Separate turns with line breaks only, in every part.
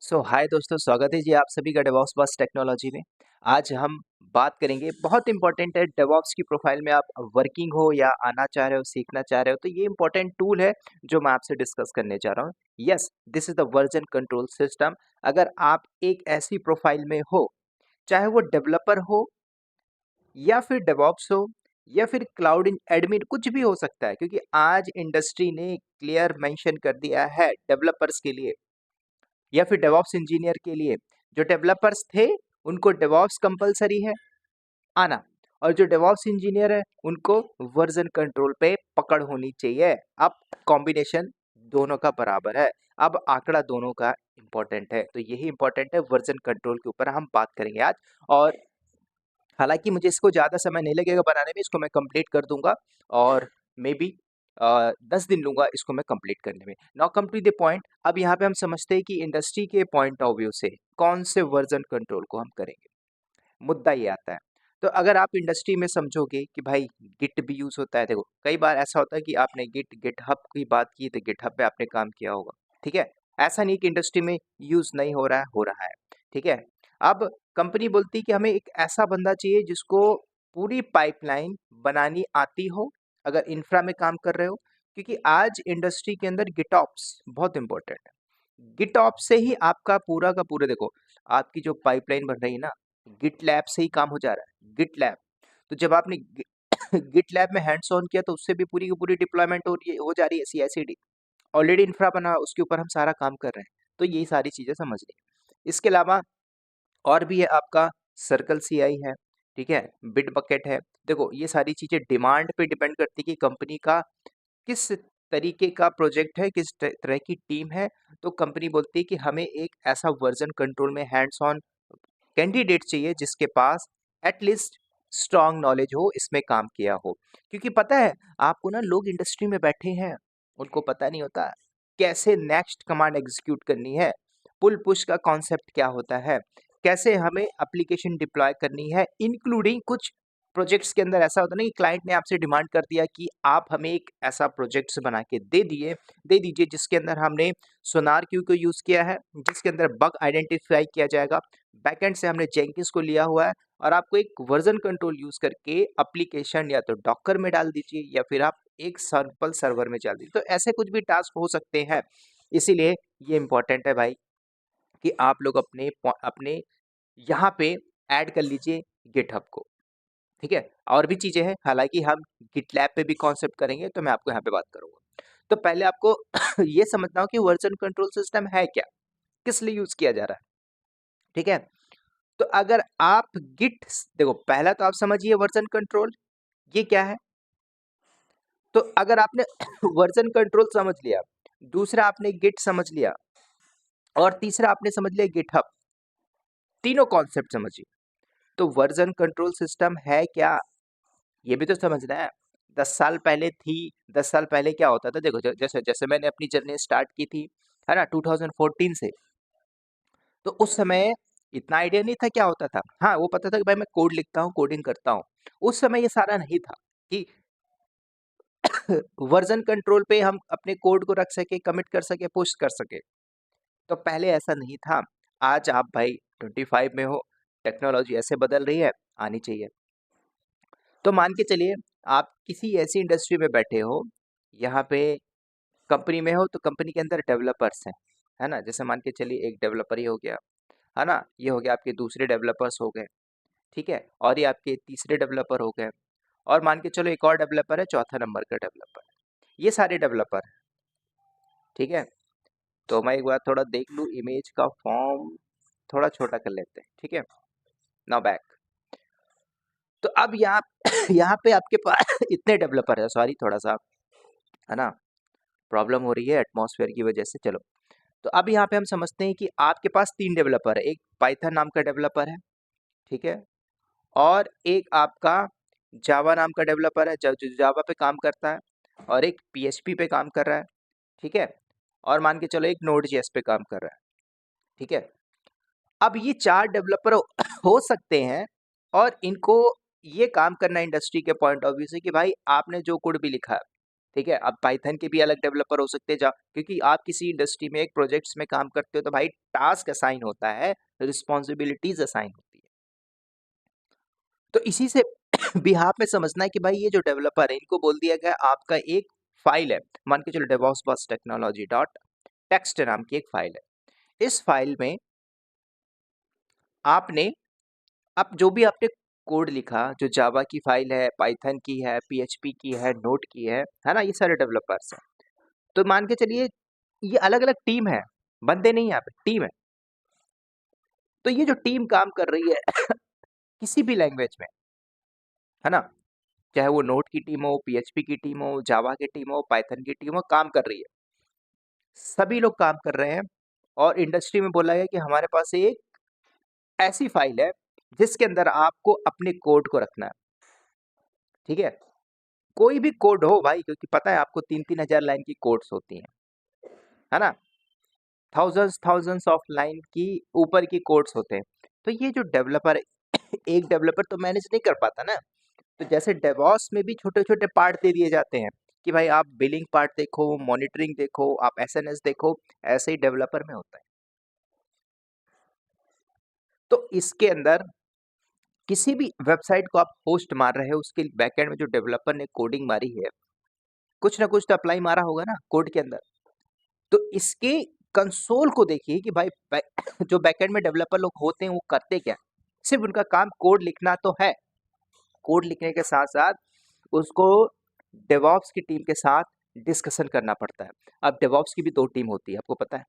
हाय दोस्तों, स्वागत है जी आप सभी का डेवॉप्स बस टेक्नोलॉजी में। आज हम बात करेंगे, बहुत इंपॉर्टेंट है। डेवॉप्स की प्रोफाइल में आप वर्किंग हो या आना चाह रहे हो, सीखना चाह रहे हो, तो ये इंपॉर्टेंट टूल है जो मैं आपसे डिस्कस करने जा रहा हूँ। Yes, this is the version control system. अगर आप एक ऐसी प्रोफाइल में हो, चाहे वो डेवलपर हो या फिर डेवॉप्स हो या फिर क्लाउड एडमिन, कुछ भी हो सकता है, क्योंकि आज इंडस्ट्री ने क्लियर मेंशन कर दिया है डेवलपर्स के लिए या फिर डेवॉप्स इंजीनियर के लिए। जो डेवलपर्स थे उनको डेवॉप्स कंपलसरी है आना, और जो डेवॉप्स इंजीनियर है उनको वर्जन कंट्रोल पे पकड़ होनी चाहिए। अब कॉम्बिनेशन दोनों का बराबर है, अब आंकड़ा दोनों का इंपॉर्टेंट है, तो यही इंपॉर्टेंट है। वर्जन कंट्रोल के ऊपर हम बात करेंगे आज, और हालांकि मुझे इसको ज़्यादा समय नहीं लगेगा बनाने में, इसको मैं कंप्लीट कर दूंगा, और मे बी 10 दिन लूंगा इसको मैं कंप्लीट करने में। Now come to the point. अब यहाँ पे हम समझते हैं कि इंडस्ट्री के पॉइंट ऑफ व्यू से कौन से वर्जन कंट्रोल को हम करेंगे। मुद्दा ये आता है, तो अगर आप इंडस्ट्री में समझोगे कि भाई गिट भी यूज होता है, देखो कई बार ऐसा होता है कि आपने गिटहब की बात की तो गिटहब पे आपने काम किया होगा, ठीक है। ऐसा नहीं कि इंडस्ट्री में यूज नहीं हो रहा है, हो रहा है, ठीक है। अब कंपनी बोलती है कि हमें एक ऐसा बंदा चाहिए जिसको पूरी पाइपलाइन बनानी आती हो, अगर इंफ्रा में काम कर रहे हो, क्योंकि आज इंडस्ट्री के अंदर गिटऑप्स बहुत इंपॉर्टेंट है। गिटऑप्स से ही आपका पूरा का पूरा, देखो आपकी जो पाइपलाइन बन रही है ना, गिट लैब से ही काम हो जा रहा है। गिट लैब, तो जब आपने गिट लैब में हैंड्स ऑन किया तो उससे भी पूरी की पूरी डिप्लॉयमेंट हो जा रही है। CI/CD ऑलरेडी इंफ्रा बना, उसके ऊपर हम सारा काम कर रहे हैं, तो यही सारी चीजें समझ ली। इसके अलावा और भी है, आपका सर्कल CI है, ठीक है, बिट बकेट है। देखो ये सारी चीजें डिमांड पे डिपेंड करती है कि कंपनी का किस तरीके का प्रोजेक्ट है, किस तरह की टीम है। तो कंपनी बोलती है कि हमें एक ऐसा वर्जन कंट्रोल में हैंड्स ऑन कैंडिडेट चाहिए जिसके पास एटलीस्ट स्ट्रांग नॉलेज हो, इसमें काम किया हो। क्योंकि पता है आपको ना, लोग इंडस्ट्री में बैठे हैं, उनको पता नहीं होता कैसे नेक्स्ट कमांड एग्जीक्यूट करनी है, पुल पुश का कॉन्सेप्ट क्या होता है, कैसे हमें एप्लीकेशन डिप्लॉय करनी है, इंक्लूडिंग कुछ प्रोजेक्ट्स के अंदर ऐसा होता है ना कि क्लाइंट ने आपसे डिमांड कर दिया कि आप हमें एक ऐसा प्रोजेक्ट बना के दे दीजिए जिसके अंदर हमने सोनार क्यू को यूज किया है, जिसके अंदर बग आइडेंटिफाई किया जाएगा, बैकएंड से हमने जेंकिंस को लिया हुआ है, और आपको एक वर्जन कंट्रोल यूज करके एप्लीकेशन या तो डॉकर में डाल दीजिए या फिर आप एक सैंपल सर्वर में डाल दीजिए। तो ऐसे कुछ भी टास्क हो सकते हैं, इसीलिए ये इंपॉर्टेंट है भाई कि आप लोग अपने अपने यहाँ पे ऐड कर लीजिए गिटहब को, ठीक है। और भी चीजें हैं, हालांकि हम गिटलैब पे भी कॉन्सेप्ट करेंगे, तो मैं आपको यहाँ पे बात करूंगा। तो पहले आपको ये समझना हो कि वर्जन कंट्रोल सिस्टम है क्या, किस लिए यूज किया जा रहा है, ठीक है। तो अगर आप गिट, देखो पहला तो आप समझिए वर्जन कंट्रोल ये क्या है। तो अगर आपने वर्जन कंट्रोल समझ लिया, दूसरा आपने गिट समझ लिया, और तीसरा आपने समझ लिया गिटहब, तीनों कॉन्सेप्ट समझिए, तो वर्जन कंट्रोल सिस्टम है क्या, ये भी तो समझना है। 10 साल पहले थी, 10 साल पहले क्या होता था, देखो जैसे जैसे मैंने अपनी जर्नी स्टार्ट की थी, है ना, 2014 से, तो उस समय इतना आइडिया नहीं था क्या होता था। हाँ, वो पता था कि भाई मैं कोड लिखता हूँ, कोडिंग करता हूँ। उस समय ये सारा नहीं था कि वर्जन कंट्रोल पे हम अपने कोड को रख सके, कमिट कर सके, पुश कर सके। तो पहले ऐसा नहीं था। आज आप भाई 25 में हो, टेक्नोलॉजी ऐसे बदल रही है, आनी चाहिए। तो मान के चलिए आप किसी ऐसी इंडस्ट्री में बैठे हो, यहाँ पे कंपनी में हो, तो कंपनी के अंदर डेवलपर्स हैं, है ना। जैसे मान के चलिए एक डेवलपर ही हो गया, है ना, ये हो गया आपके दूसरे डेवलपर्स हो गए, ठीक है, और ये आपके तीसरे डेवलपर हो गए, और मान के चलो एक और डेवलपर है, चौथा नंबर का डेवलपर, ये सारे डेवलपर हैं, ठीक है। तो मैं एक बार थोड़ा देख लूँ, इमेज का फॉर्म थोड़ा छोटा कर लेते हैं, ठीक है। Now back. तो अब यहाँ यहाँ पे आपके पास इतने डेवलपर है, सॉरी थोड़ा सा, है ना, प्रॉब्लम हो रही है एटमॉस्फेयर की वजह से। चलो, तो अब यहाँ पे हम समझते हैं कि आपके पास 3 डेवलपर है, एक पाइथन नाम का डेवलपर है, ठीक है, और एक आपका जावा नाम का डेवलपर है जो जावा पे काम करता है, और एक PHP पे काम कर रहा है, ठीक है, और मान के चलो एक Node.js पे काम कर रहा है, ठीक है। अब ये 4 डेवलपर हो सकते हैं, और इनको ये काम करना इंडस्ट्री के पॉइंट ऑफ व्यू से कि भाई आपने जो कोड भी लिखा है, ठीक है, अब पाइथन के भी अलग डेवलपर हो सकते हैं, क्योंकि आप किसी इंडस्ट्री में एक प्रोजेक्ट्स में काम करते हो तो भाई टास्क असाइन होता है, रिस्पॉन्सिबिलिटीज असाइन होती है। तो इसी से बिहाफ में समझना है कि भाई ये जो डेवलपर है इनको बोल दिया गया आपका एक फाइल है, मान के चलो डेवॉप्स बस टेक्नोलॉजी डॉट टेक्स्ट नाम की एक फाइल है। इस फाइल में आपने अब जो भी आपने कोड लिखा, जो जावा की फाइल है, पाइथन की है, पीएचपी की है, नोड की है ना, ये सारे डेवलपर्स हैं। तो मान के चलिए ये अलग अलग टीम है, बंदे नहीं, यहाँ पे टीम है। तो ये जो टीम काम कर रही है किसी भी लैंग्वेज में, है ना, चाहे वो नोड की टीम हो, पीएचपी की टीम हो, जावा की टीम हो, पाइथन की टीम हो, काम कर रही है, सभी लोग काम कर रहे हैं। और इंडस्ट्री में बोला गया कि हमारे पास एक ऐसी फाइल है जिसके अंदर आपको अपने कोड को रखना है। ठीक है, कोई भी कोड हो भाई, क्योंकि पता है आपको 3-3 हजार लाइन की कोड्स होती हैं, है ना, थाउजेंड्स ऑफ लाइन की ऊपर की कोड्स होते हैं। तो ये जो डेवलपर एक डेवलपर तो मैनेज नहीं कर पाता ना। तो जैसे डेवॉप्स में भी छोटे छोटे पार्ट दे दिए जाते हैं कि भाई आप बिलिंग पार्ट देखो, मॉनिटरिंग देखो, आप एसएनएस देखो, ऐसे ही डेवलपर में होता है। तो इसके अंदर किसी भी वेबसाइट को आप होस्ट मार रहे हो, उसके बैकएंड में जो डेवलपर ने कोडिंग मारी है, कुछ ना कुछ तो अप्लाई मारा होगा ना कोड के अंदर। तो इसके कंसोल को देखिए कि भाई जो बैकएंड में डेवलपर लोग होते हैं वो करते क्या, सिर्फ उनका काम कोड लिखना तो है। कोड लिखने के साथ साथ उसको डेवॉप्स की टीम के साथ डिस्कशन करना पड़ता है। अब डेवॉप्स की भी 2 टीम होती है, आपको पता है?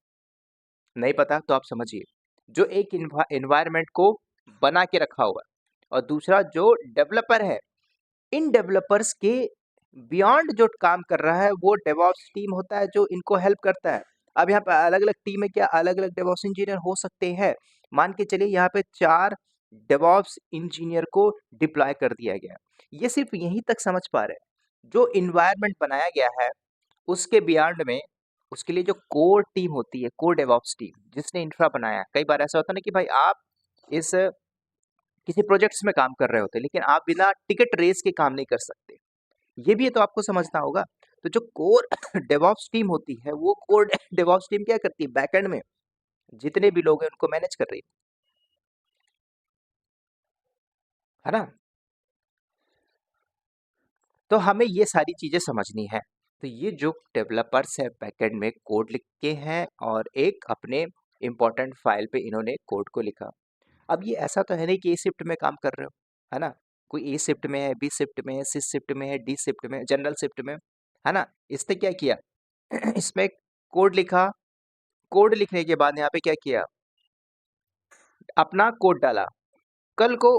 नहीं पता तो आप समझिए, जो एक एनवायरनमेंट को बना के रखा हुआ है और दूसरा जो डेवलपर है। इन डेवलपर्स के बियॉन्ड जो काम कर रहा है वो डेवॉप्स टीम होता है जो इनको हेल्प करता है। अब यहाँ पे अलग अलग टीम है, क्या अलग अलग डेवॉप्स इंजीनियर हो सकते हैं? मान के चलिए यहाँ पे 4 डेवॉप्स इंजीनियर को डिप्लॉय कर दिया गया। ये सिर्फ यहीं तक समझ पा रहे हैं, जो इन्वायरमेंट बनाया गया है उसके बियॉन्ड में उसके लिए जो कोर टीम होती है, कोर डेवॉप्स टीम जिसने इंफ्रा बनाया। कई बार ऐसा होता है ना कि भाई आप इस किसी प्रोजेक्ट्स में काम कर रहे होते हैं लेकिन आप बिना टिकट रेस के काम नहीं कर सकते, ये भी तो आपको समझना होगा। तो जो कोर डेवॉप्स टीम होती है वो कोर डेवॉप्स टीम क्या करती है, बैकएंड में जितने भी लोग हैं उनको मैनेज कर रही है ना। तो हमें ये सारी चीजें समझनी है। तो ये जो डेवलपर्स है बैकएंड में कोड लिख के हैं और एक अपने इंपॉर्टेंट फाइल पे इन्होंने कोड को लिखा। अब ये ऐसा तो है नहीं कि ए शिफ्ट में काम कर रहे हो, है ना, कोई ए शिफ्ट में है, बी शिफ्ट में है, सी शिफ्ट में है, डी शिफ्ट में, जनरल शिफ्ट में, है ना। इसने क्या किया इसमें कोड लिखा, कोड लिखने के बाद यहाँ पे क्या किया, अपना कोड डाला। कल को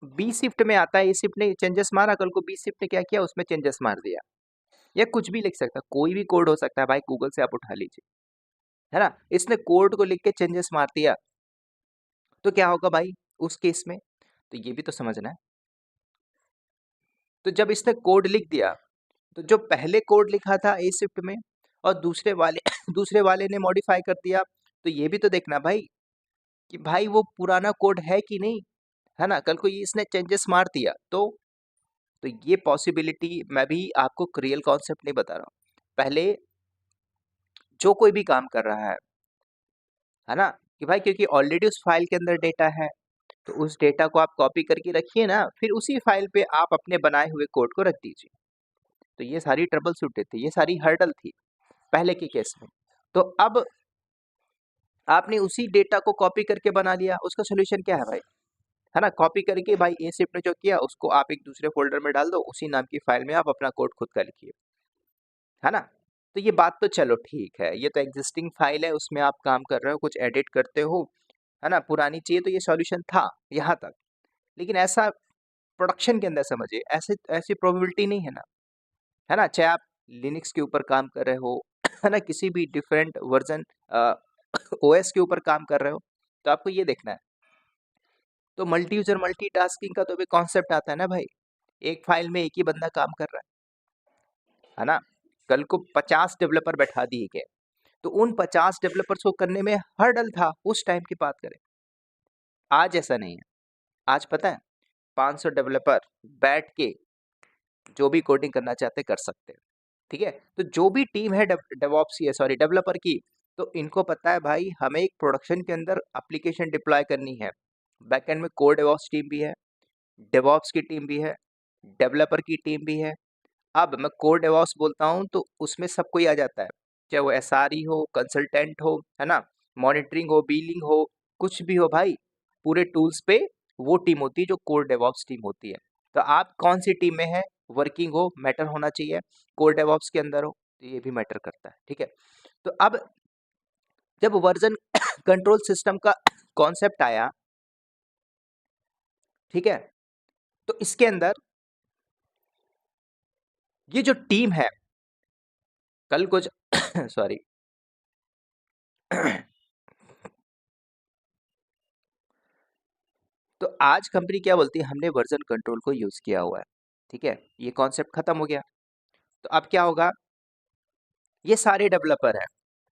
बी शिफ्ट में आता है, ए शिफ्ट ने चेंजेस मारा, कल को बी शिफ्ट ने क्या किया, उसमें चेंजेस मार दिया। या कुछ भी लिख सकता है, कोई भी कोड हो सकता है भाई, गूगल से आप उठा लीजिए, है ना। इसने कोड को लिख के चेंजेस मार दिया तो क्या होगा भाई उस केस में, तो ये भी तो समझना है। तो जब इसने कोड लिख दिया तो जो पहले कोड लिखा था ए शिफ्ट में और दूसरे वाले दूसरे वाले ने मॉडिफाई कर दिया, तो ये भी तो देखना भाई कि भाई वो पुराना कोड है कि नहीं, है ना। कल को ये इसने चेंजेस मार दिया तो ये पॉसिबिलिटी, मैं भी आपको रियल कॉन्सेप्ट नहीं बता रहा हूँ। पहले जो कोई भी काम कर रहा है ना, कि भाई क्योंकि ऑलरेडी उस फाइल के अंदर डेटा है तो उस डेटा को आप कॉपी करके रखिए ना, फिर उसी फाइल पे आप अपने बनाए हुए कोड को रख दीजिए। तो ये सारी ट्रबल शूटेड थी, ये सारी हर्डल थी पहले के केस में। तो अब आपने उसी डेटा को कॉपी करके बना लिया, उसका सोल्यूशन क्या है भाई, है ना। कॉपी करके भाई ए शिफ्ट ने जो किया उसको आप एक दूसरे फोल्डर में डाल दो, उसी नाम की फाइल में आप अपना कोड खुद का लिखिए, है ना। तो ये बात तो चलो ठीक है, ये तो एग्जिस्टिंग फाइल है, उसमें आप काम कर रहे हो, कुछ एडिट करते हो, है ना, पुरानी चाहिए तो ये सॉल्यूशन था यहाँ तक। लेकिन ऐसा प्रोडक्शन के अंदर समझिए, ऐसे ऐसी प्रोबेबिलिटी नहीं है ना, है ना। चाहे आप लिनक्स के ऊपर काम कर रहे हो है ना, किसी भी डिफरेंट वर्जन ओएस के ऊपर काम कर रहे हो, तो आपको ये देखना है। तो मल्टी यूजर मल्टीटास्किंग का तो भी कॉन्सेप्ट आता है ना भाई, एक फाइल में एक ही बंदा काम कर रहा है ना। कल को 50 डेवलपर बैठा दिए गए तो उन 50 डेवलपर्स को करने में हर्डल था, उस टाइम की बात करें। आज ऐसा नहीं है, आज पता है 500 डेवलपर बैठ के जो भी कोडिंग करना चाहते कर सकते हैं। ठीक है। तो जो भी टीम है डेवऑप्स की, सॉरी डेवलपर की, तो इनको पता है भाई हमें एक प्रोडक्शन के अंदर एप्लीकेशन डिप्लॉय करनी है। बैकएंड में कोर डेवऑप्स टीम भी है, डेवऑप्स की टीम भी है, डेवलपर की टीम भी है। अब मैं कोर डेवऑप्स बोलता हूँ तो उसमें सब कोई आ जाता है, चाहे वो एसआरई हो, कंसल्टेंट हो, है ना, मॉनिटरिंग हो, बिलिंग हो, कुछ भी हो भाई, पूरे टूल्स पे वो टीम होती है जो कोर डेवऑप्स टीम होती है। तो आप कौन सी टीम में है, वर्किंग हो, मैटर होना चाहिए, कोर डेवऑप्स के अंदर हो तो ये भी मैटर करता है। ठीक है। तो अब जब वर्जन कंट्रोल सिस्टम का कॉन्सेप्ट आया, ठीक है, तो इसके अंदर ये जो टीम है, कल कुछ सॉरी तो आज कंपनी क्या बोलती है, हमने वर्जन कंट्रोल को यूज किया हुआ है। ठीक है, ये कॉन्सेप्ट खत्म हो गया। तो अब क्या होगा, ये सारे डेवलपर हैं,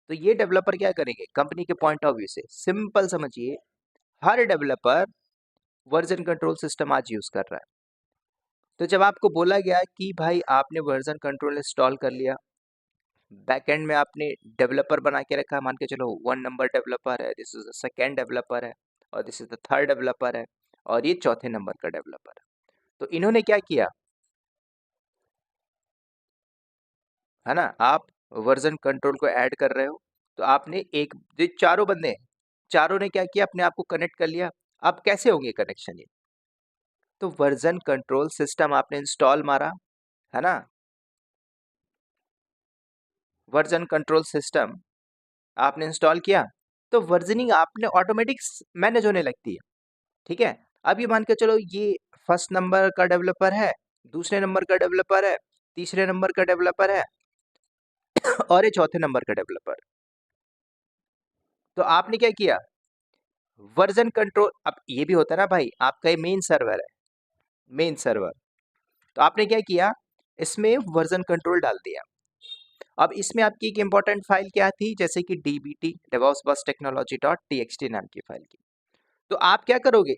तो ये डेवलपर क्या करेंगे, कंपनी के पॉइंट ऑफ व्यू से सिंपल समझिए, हर डेवलपर वर्जन कंट्रोल सिस्टम आज यूज कर रहा है। तो जब आपको बोला गया कि भाई आपने वर्जन कंट्रोल इंस्टॉल कर लिया, बैकएंड में आपने डेवलपर बना के रखा, मान के चलो 1 नंबर डेवलपर है, this is the second developer है, और this is the third developer है, और ये चौथे नंबर का डेवलपर है। तो इन्होंने क्या किया, है ना, आप वर्जन कंट्रोल को ऐड कर रहे हो, तो आपने एक, जो चारों बंदे हैं, चारों ने क्या किया, अपने आप को कनेक्ट कर लिया। अब कैसे होंगे कनेक्शन ये, तो वर्जन कंट्रोल सिस्टम आपने इंस्टॉल मारा, है ना, वर्जन कंट्रोल सिस्टम आपने इंस्टॉल किया, तो वर्जनिंग आपने ऑटोमेटिक मैनेज होने लगती है। ठीक है। अब ये मान के चलो ये फर्स्ट नंबर का डेवलपर है, दूसरे नंबर का डेवलपर है, तीसरे नंबर का डेवलपर है और ये चौथे नंबर का डेवलपर। तो आपने क्या किया, वर्जन कंट्रोल, अब ये भी होता है ना भाई, आपका ये मेन सर्वर है, मेन सर्वर, तो आपने क्या किया, इसमें वर्जन कंट्रोल डाल दिया। अब इसमें आपकी एक इंपॉर्टेंट फाइल क्या थी, जैसे कि dbt डेवॉप्स बस टेक्नोलॉजी डॉट txt नाम की फाइल की। तो आप क्या करोगे,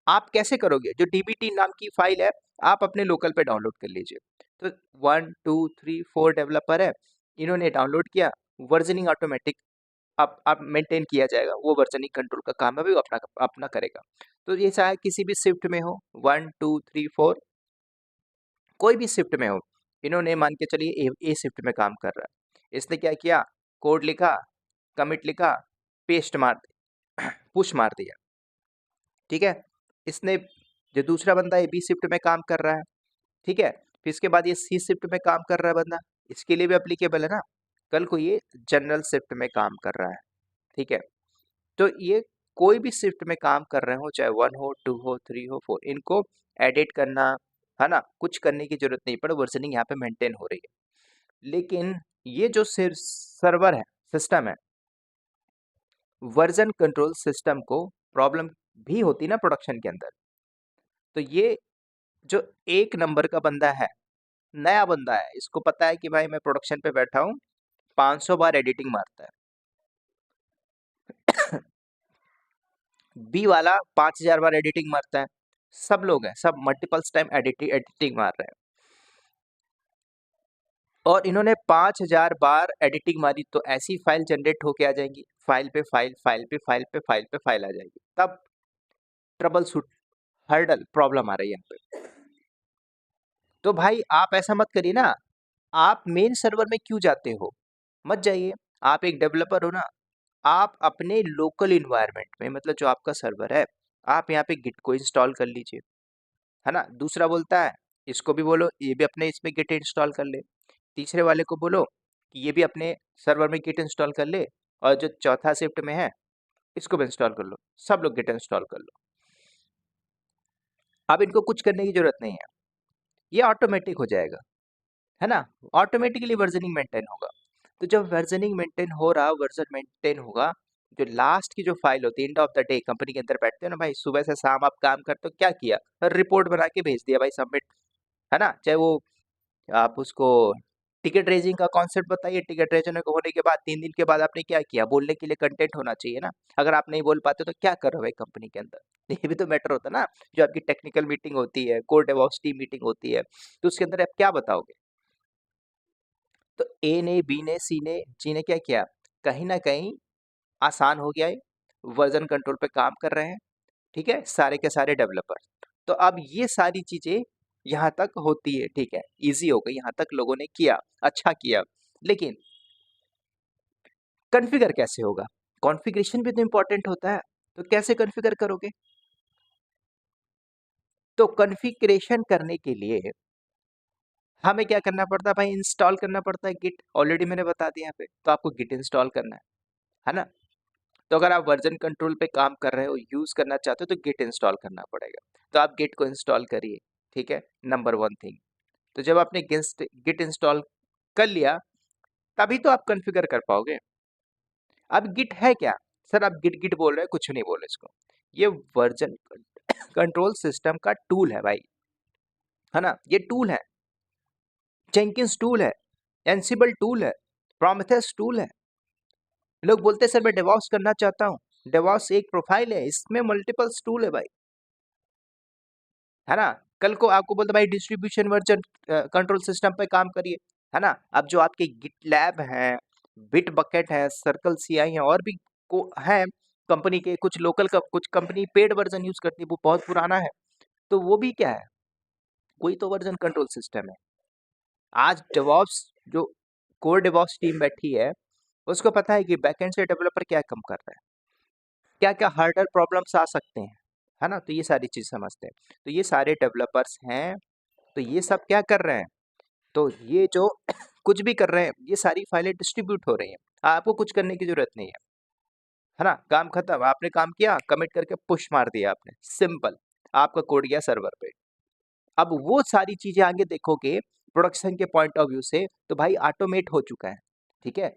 आप कैसे करोगे, जो dbt नाम की फाइल है आप अपने लोकल पे डाउनलोड कर लीजिए। तो 1 2 3 4 डेवलपर है, इन्होंने डाउनलोड किया, वर्जनिंग ऑटोमेटिक आप मेंटेन किया जाएगा, वो वर्जनिंग कंट्रोल का काम है भी वो अपना अपना करेगा। तो ये चाहे किसी भी शिफ्ट में हो, 1 2 3 4, कोई भी शिफ्ट में हो, इन्होंने मान के चलिए ए शिफ्ट में काम कर रहा है, इसने क्या किया, कोड लिखा, कमिट लिखा, पेस्ट मार पुश मार दिया। ठीक है, इसने, जो दूसरा बंदा है बी शिफ्ट में काम कर रहा है, ठीक है, फिर इसके बाद ये सी शिफ्ट में काम कर रहा है बंदा, इसके लिए भी अप्लीकेबल है ना, कल को ये जनरल शिफ्ट में काम कर रहा है। ठीक है, तो ये कोई भी शिफ्ट में काम कर रहे हो, चाहे 1 हो 2 हो 3 हो 4, इनको एडिट करना, है ना, कुछ करने की जरूरत नहीं पड़े, वर्जनिंग यहाँ पे मेंटेन हो रही है। लेकिन ये जो सिर्फ सर्वर है, सिस्टम है, वर्जन कंट्रोल सिस्टम को प्रॉब्लम भी होती ना प्रोडक्शन के अंदर। तो ये जो एक नंबर का बंदा है, नया बंदा है, इसको पता है कि भाई मैं प्रोडक्शन पे बैठा हूँ, 500 बार एडिटिंग मारता है, बी वाला 5000 बार एडिटिंग मारता है, सब लोग हैं, सब मल्टीपल्स टाइम एडिटिंग एडिटिंग मार रहे हैं, और इन्होंने 5000 बार एडिटिंग मारी, तो ऐसी फाइल जनरेट होके आ जाएंगी, फाइल पे फाइल, फाइल पे फाइल पे फाइल पे फाइल आ जाएगी, तब ट्रबल शूट, हर्डल प्रॉब्लम आ रही है यहाँ पे। तो भाई आप ऐसा मत करिए ना, आप मेन सर्वर में क्यों जाते हो, मत जाइए, आप एक डेवलपर हो ना, आप अपने लोकल इन्वायरमेंट में, मतलब जो आपका सर्वर है, आप यहाँ पे गिट को इंस्टॉल कर लीजिए, है ना, दूसरा बोलता है, इसको भी बोलो ये भी अपने इसमें गिट इंस्टॉल कर ले, तीसरे वाले को बोलो कि ये भी अपने सर्वर में गिट इंस्टॉल कर ले, और जो चौथा शिफ्ट में है इसको भी इंस्टॉल कर लो, सब लोग गिट इंस्टॉल कर लो। अब इनको कुछ करने की जरूरत नहीं है, ये ऑटोमेटिक हो जाएगा, है ना, ऑटोमेटिकली वर्जनिंग मेंटेन होगा। तो जब वर्जनिंग मेंटेन हो रहा, वर्जन मेंटेन होगा, जो लास्ट की जो फाइल होती है, end of the day company के अंदर बैठते हैं ना भाई, सुबह से शाम आप काम करते हो, क्या किया, रिपोर्ट बना के भेज दिया भाई, सबमिट, है ना, चाहे वो आप उसको टिकट रेजिंग का कॉन्सेप्ट बताइए। टिकट रेजिंग होने के बाद 3 दिन के बाद आपने क्या किया? बोलने के लिए कंटेंट होना चाहिए ना। अगर आप नहीं बोल पाते तो क्या कर रहे हो भाई कंपनी के अंदर? ये भी तो मैटर होता है ना। जो आपकी टेक्निकल मीटिंग होती है, कोर डेवऑप्स टीम मीटिंग होती है, तो उसके अंदर आप क्या बताओगे? तो ए ने, बी ने, सी ने, जी ने क्या किया? कहीं न कहीं आसान हो गया है, वर्ज़न कंट्रोल पे काम कर रहे हैं, ठीक है? सारे के सारे डेवलपर। तो अब ये सारी चीज़ें यहाँ तक होती है, ठीक है? ईज़ी हो गई, यहाँ तक लोगों ने किया, अच्छा किया। लेकिन कॉन्फ़िगर कैसे होगा? कॉन्फ़िगरेशन भी तो इम्पोर्टेंट होता है, तो कैसे कॉन्फ़िगर करोगे? तो कॉन्फ़िगरेशन करने के लिए हमें क्या करना पड़ता है भाई? इंस्टॉल करना पड़ता है गिट। ऑलरेडी मैंने बता दिया यहाँ पे, तो आपको गिट इंस्टॉल करना है ना? तो अगर आप वर्जन कंट्रोल पे काम कर रहे हो, यूज़ करना चाहते हो तो गिट इंस्टॉल करना पड़ेगा। तो आप गिट को इंस्टॉल करिए, ठीक है? Number 1 thing. तो जब आपने गिट इंस्टॉल कर लिया, तभी तो आप कॉन्फ़िगर कर पाओगे। अब गिट है क्या? सर आप गिट गिट बोल रहे हैं, कुछ नहीं बोल रहे इसको। ये वर्जन कंट्रोल सिस्टम का टूल है भाई, है ना? ये टूल है, जेंकिंस टूल है, एंसिबल टूल है, प्रोमेथेस टूल है। लोग बोलते हैं सर मैं डेवॉप्स करना चाहता हूँ। डेवॉप्स एक प्रोफाइल है, इसमें मल्टीपल्स टूल है भाई, है ना? कल को आपको बोलते भाई डिस्ट्रीब्यूशन वर्जन कंट्रोल सिस्टम पे काम करिए, है ना? अब जो आपके गिटलैब है, बिटबकेट है, सर्कल सीआई है और भी को है कंपनी के, कुछ लोकल कुछ कंपनी पेड वर्जन यूज करती है, वो बहुत पुराना है, तो वो भी क्या है? कोई तो वर्जन कंट्रोल सिस्टम है। आज डेवॉप्स जो कोर डेवॉप्स टीम बैठी है, उसको पता है कि बैकएंड से डेवलपर क्या कम कर रहा है, क्या-क्या हार्डर प्रॉब्लम्स आ सकते हैं, है ना? तो ये सारी चीज़ समझते हैं। तो ये सारे डेवलपर्स हैं, तो ये सब क्या कर रहे हैं? तो ये जो कुछ भी कर रहे हैं, ये सारी फाइलें डिस्ट्रीब्यूट हो रही हैं। आपको कुछ करने की ज़रूरत नहीं है ना? काम खत्म, आपने काम किया, कमिट करके पुश मार दिया आपने, सिंपल। आपका कोड गया सर्वर पे। अब वो सारी चीज़ें आगे देखोगे प्रोडक्शन के पॉइंट ऑफ व्यू से, तो भाई ऑटोमेट हो चुका है, ठीक है?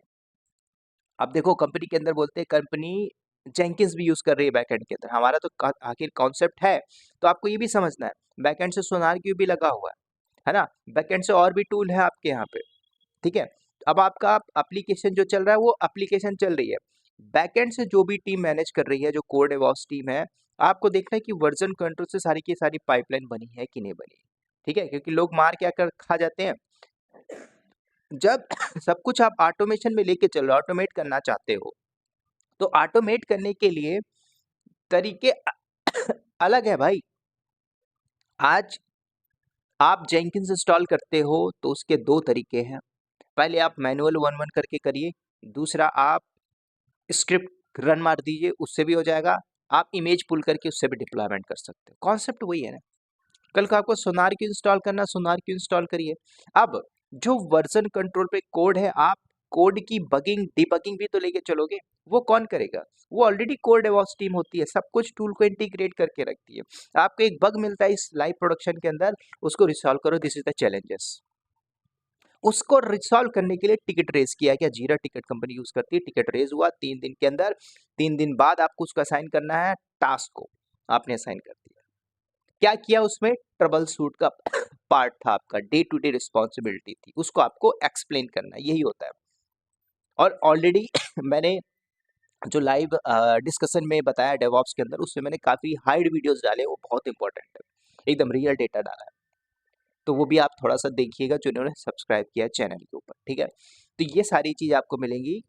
अब देखो कंपनी के अंदर बोलते हैं कंपनी जेंकिंस भी यूज़ कर रही है बैकएंड के अंदर। हमारा तो आखिर कॉन्सेप्ट है, तो आपको ये भी समझना है, बैकएंड से सोनार क्यूब भी लगा हुआ है ना? बैकएंड से और भी टूल है आपके यहाँ पे, ठीक है? अब आपका एप्लीकेशन जो चल रहा है वो एप्लीकेशन चल रही है। बैकएंड से जो भी टीम मैनेज कर रही है, जो कोर डेवऑप्स टीम है, आपको देखना है कि वर्जन कंट्रोल से सारी की सारी पाइपलाइन बनी है कि नहीं बनी, ठीक है? क्योंकि लोग मार क्या कर खा जाते हैं, जब सब कुछ आप ऑटोमेशन में लेके चल रहे हो, ऑटोमेट करना चाहते हो, तो ऑटोमेट करने के लिए तरीके अलग है भाई। आज आप जेंकिंस इंस्टॉल करते हो तो उसके 2 तरीके हैं। पहले आप मैनुअल 1-1 करके करिए, दूसरा आप स्क्रिप्ट रन मार दीजिए, उससे भी हो जाएगा। आप इमेज पुल करके उससे भी डिप्लॉयमेंट कर सकते हो। कॉन्सेप्ट वही है ना। कल को आपको सोनार क्यों इंस्टॉल करना, सोनार क्यों इंस्टॉल करिए। अब जो वर्जन कंट्रोल पे कोड है, आप कोड की बगिंग, डिबगिंग भी तो लेके चलोगे। वो कौन करेगा? वो ऑलरेडी कोर डेवऑप्स टीम होती है, सब कुछ टूल को इंटीग्रेट करके रखती है। आपको एक बग मिलता है इस लाइव प्रोडक्शन के अंदर, उसको रिसॉल्व करो, दिस इज द चैलेंजेस। उसको रिसॉल्व करने के लिए टिकट रेज किया गया। जीरा टिकट कंपनी यूज करती है। टिकट रेज हुआ 3 दिन के अंदर, 3 दिन बाद आपको उसको असाइन करना है टास्क को, आपने असाइन कर दिया। क्या किया उसमें? ट्रबल शूट का पार्ट था, आपका डे टू डे रिस्पॉन्सिबिलिटी थी, उसको आपको एक्सप्लेन करना है, यही होता है। और ऑलरेडी मैंने जो लाइव डिस्कशन में बताया डेवऑप्स के अंदर, उसमें मैंने काफी हाइड वीडियोस डाले, वो बहुत इंपॉर्टेंट है, एकदम रियल डेटा डाला है। तो वो भी आप थोड़ा सा देखिएगा जो इन्होंने सब्सक्राइब किया है चैनल के ऊपर, ठीक है? तो ये सारी चीज आपको मिलेंगी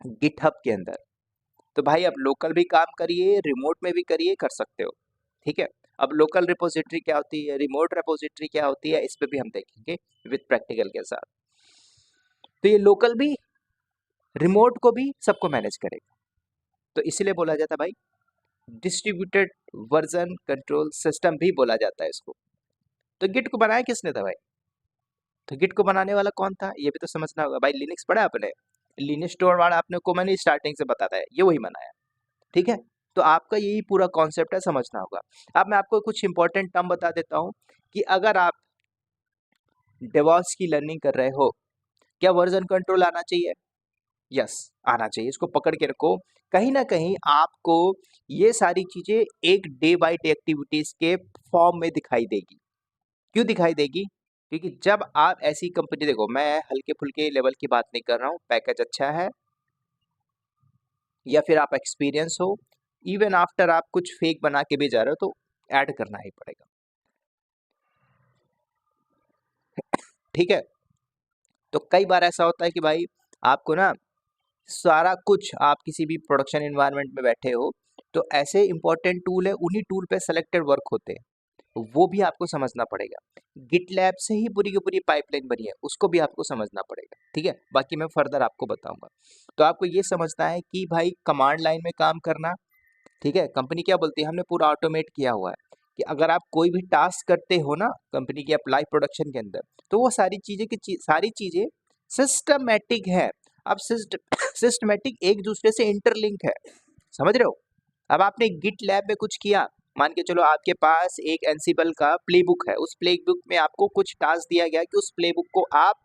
गिटहब के अंदर। तो भाई अब लोकल भी काम करिए, रिमोट में भी करिए, कर सकते हो, ठीक है? अब लोकल रिपोजिटरी क्या होती है, रिमोट रिपोजिटरी क्या होती है, इस पे भी हम देखेंगे विद प्रैक्टिकल के साथ। तो ये लोकल भी, रिमोट को भी, सबको मैनेज करेगा। तो इसलिए बोला जाता है भाई डिस्ट्रीब्यूटेड वर्जन कंट्रोल सिस्टम भी बोला जाता है इसको। तो गिट को बनाया किसने था भाई? तो गिट को बनाने वाला कौन था, ये भी तो समझना होगा भाई। लिनक्स पढ़ा आपने? लिनक्स टोरवाड आपने को मैंने स्टार्टिंग से बताता है, ये वही बनाया, ठीक है? तो आपका यही पूरा कॉन्सेप्ट है, समझना होगा। अब मैं आपको कुछ इंपॉर्टेंट टर्म बता देता हूँ कि अगर आप डेवॉप्स की लर्निंग कर रहे हो, क्या वर्जन कंट्रोल आना चाहिए? यस, आना चाहिए। इसको पकड़ के रखो। कहीं ना कहीं आपको ये सारी चीजें एक डे बाय डे एक्टिविटीज के फॉर्म में दिखाई देगी। क्यों दिखाई देगी? क्योंकि जब आप ऐसी कंपनी, देखो मैं हल्के फुल्के लेवल की बात नहीं कर रहा हूँ, पैकेज अच्छा है या फिर आप एक्सपीरियंस हो, इवन आफ्टर आप कुछ फेक बना के भी जा रहे हो तो ऐड करना ही पड़ेगा, ठीक है। तो कई बार ऐसा होता है कि भाई आपको ना सारा कुछ, आप किसी भी प्रोडक्शन एनवायरनमेंट में बैठे हो तो ऐसे इंपॉर्टेंट टूल है, उन्हीं टूल पे सेलेक्टेड वर्क होते हैं, वो भी आपको समझना पड़ेगा। गिटलैब से ही पूरी की पूरी पाइपलाइन बनी है, उसको भी आपको समझना पड़ेगा, ठीक है। बाकी मैं फर्दर आपको बताऊंगा। तो आपको ये समझना है कि भाई कमांड लाइन में काम करना, ठीक है। कंपनी क्या बोलती है, हमने पूरा ऑटोमेट किया हुआ है कि अगर आप कोई भी टास्क करते हो ना कंपनी की लाइव प्रोडक्शन के अंदर, तो वो सारी चीजें सारी चीजें सिस्टमेटिक है। अब सिस्टमेटिक एक दूसरे से इंटरलिंक है, समझ रहे हो। अब आपने गिट लैब में कुछ किया, मान के चलो आपके पास एक एनसिबल का प्लेबुक है, उस प्लेबुक में आपको कुछ टास्क दिया गया कि उस प्लेबुक को आप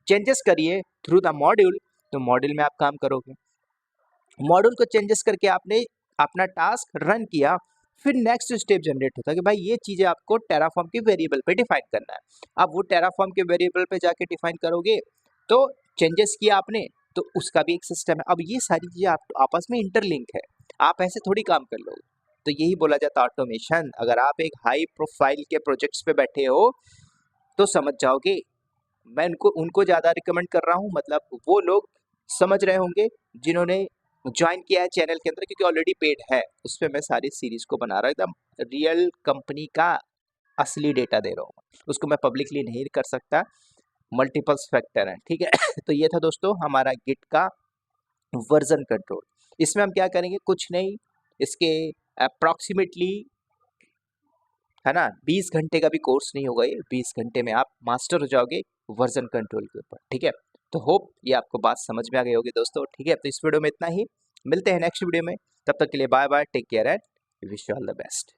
चेंजेस करिए थ्रू द मॉड्यूल, तो मॉड्यूल में आप काम करोगे। मॉड्यूल को चेंजेस करके आपने अपना टास्क रन किया, फिर नेक्स्ट स्टेप जनरेट होता है कि भाई ये चीजें आपको टेराफॉर्म के वेरिएबल पे डिफाइन करना है। अब वो टेराफॉर्म के वेरिएबल पे जाके डिफाइन करोगे, तो चेंजेस किया आपने तो उसका भी एक सिस्टम है। अब ये सारी चीजें आप आपस में इंटरलिंक है, आप ऐसे थोड़ी काम कर लोगे। तो यही बोला जाता है ऑटोमेशन। अगर आप एक हाई प्रोफाइल के प्रोजेक्ट्स पे बैठे हो तो समझ जाओगे। मैं उनको उनको ज़्यादा रिकमेंड कर रहा हूँ, मतलब वो लोग समझ रहे होंगे जिन्होंने ज्वाइन किया है चैनल के अंदर, क्योंकि ऑलरेडी पेड है, उस पर मैं सारी सीरीज को बना रहा हूँ, एकदम रियल कंपनी का असली डेटा दे रहा हूँ, उसको मैं पब्लिकली नहीं कर सकता, मल्टीपल्स फैक्टर हैं, ठीक है। तो ये था दोस्तों हमारा गिट का वर्जन कंट्रोल। इसमें हम क्या करेंगे, कुछ नहीं, इसके अप्रॉक्सीमेटली है ना 20 घंटे का भी कोर्स नहीं होगा ये, 20 घंटे में आप मास्टर हो जाओगे वर्जन कंट्रोल के ऊपर, ठीक है। तो होप ये आपको बात समझ में आ गई होगी दोस्तों, ठीक है। तो इस वीडियो में इतना ही, मिलते हैं नेक्स्ट वीडियो में, तब तक के लिए bye bye, take care and wish you all the best.